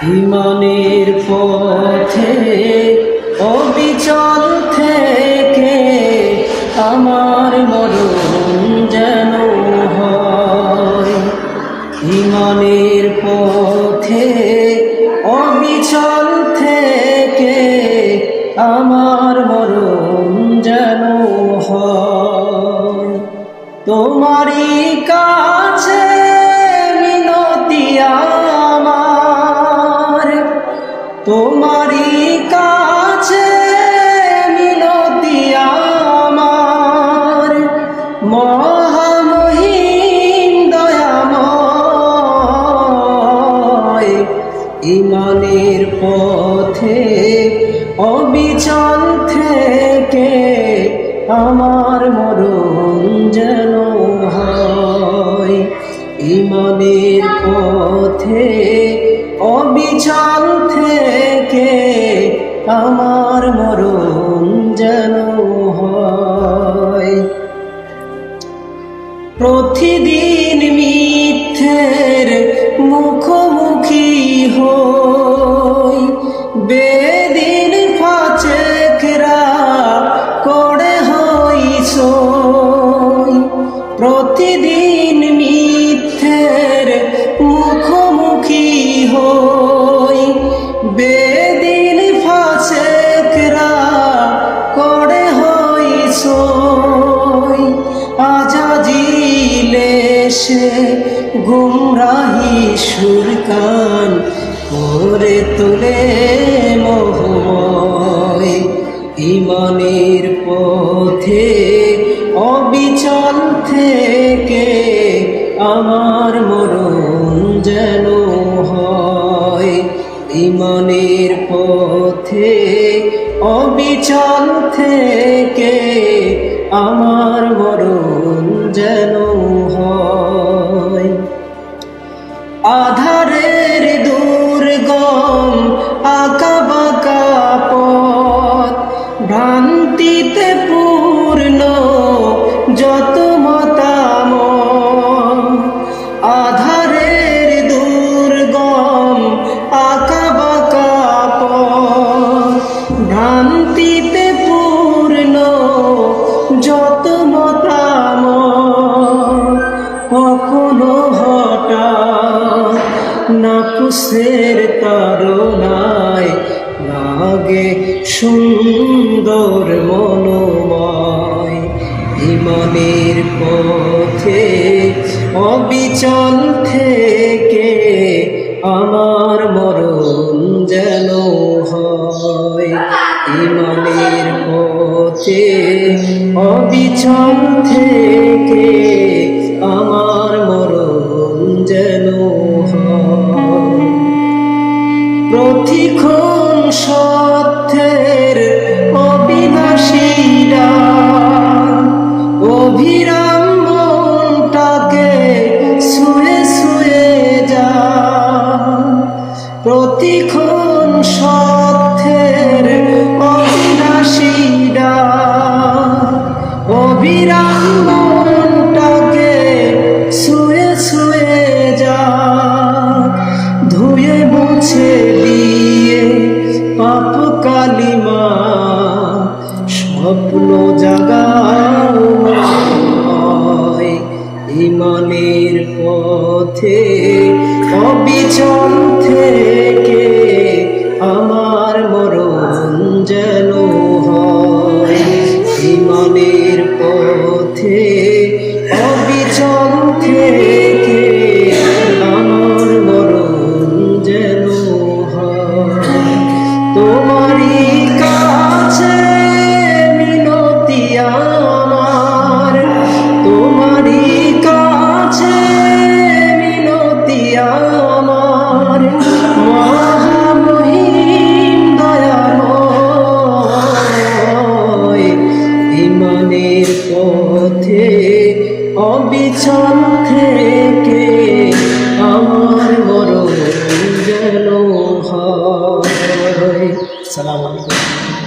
ইমানের পথে অবিচল থেকে আমার মরণ যেন হয়। ইমানের পথে অবিচল থেকে আমার মরণ যেন হয়। তোমারই কাছে মিনতি আমার, তোমারই কাছে মিনতি আমার, মহামহিম দয়াময়। ইমানের পথে অবিচল থেকে আমার মরণ যেন হয়। ইমানের পথে অবিচল থেকে আমার মরণ যেন হয়। প্রতিদিন মিথ্যের মুখোমুখি হই, বেদিন ফাচেকরা করে হই সই। প্রতিদিন মিথ্যের মুখোমুখি হই, বেদিন ফাচেকরা করে হই সই। আজাজিলে সে গুমরাহি সুরকান করে তোলে মোহময়। ইমানের পথে অবিচল থেকে আমার মরণ যেন হয়। ইমানের পথে অবিচল থেকে আমার মরণ যেন হয়। আধারের দুর্গম আঁকাবাঁকা পথ, ভ্রান্তিতে পূর্ণ যত মতামত। আধারের দুর্গম আঁকাবাঁকা পথ, ভ্রান্তিতে পূর্ণ যত মতামত। কখনো হঠাৎ নাফসের তাড়নায় লাগে সুন্দর মনোময়। ইমানের পথে অবিচল থেকে আমার মরণ যেন হয়। ইমানের পথে অবিচল থেকে আমার মরণ যেন হয়। প্রতিক্ষণ সত্যের অবিনাশীরা অভিরাম মনটাকে ছুঁয়ে ছুঁয়ে যা। প্রতিক্ষণ সত্যের অবিনাশীরা অভিরাম মনটাকে ছুঁয়ে ছুঁয়ে যা। ধুয়ে মুছে দিয়ে পাপ কালিমা স্বপ্ন জাগাও। ইমানের পথে অবিচল থেকে আমার মরণ যেন হয়। ইমানের পথে অবিচল থেকে আমার মরণ যেন হয়। তোমারই কাছে মিনতি আমার, তোমারই কাছে মিনতি আমার, মহামহিম দয়াময়। ইমানের পথে অবিচল থেকে আমার মরণ যেন হয়। সালাম আলাইকুম।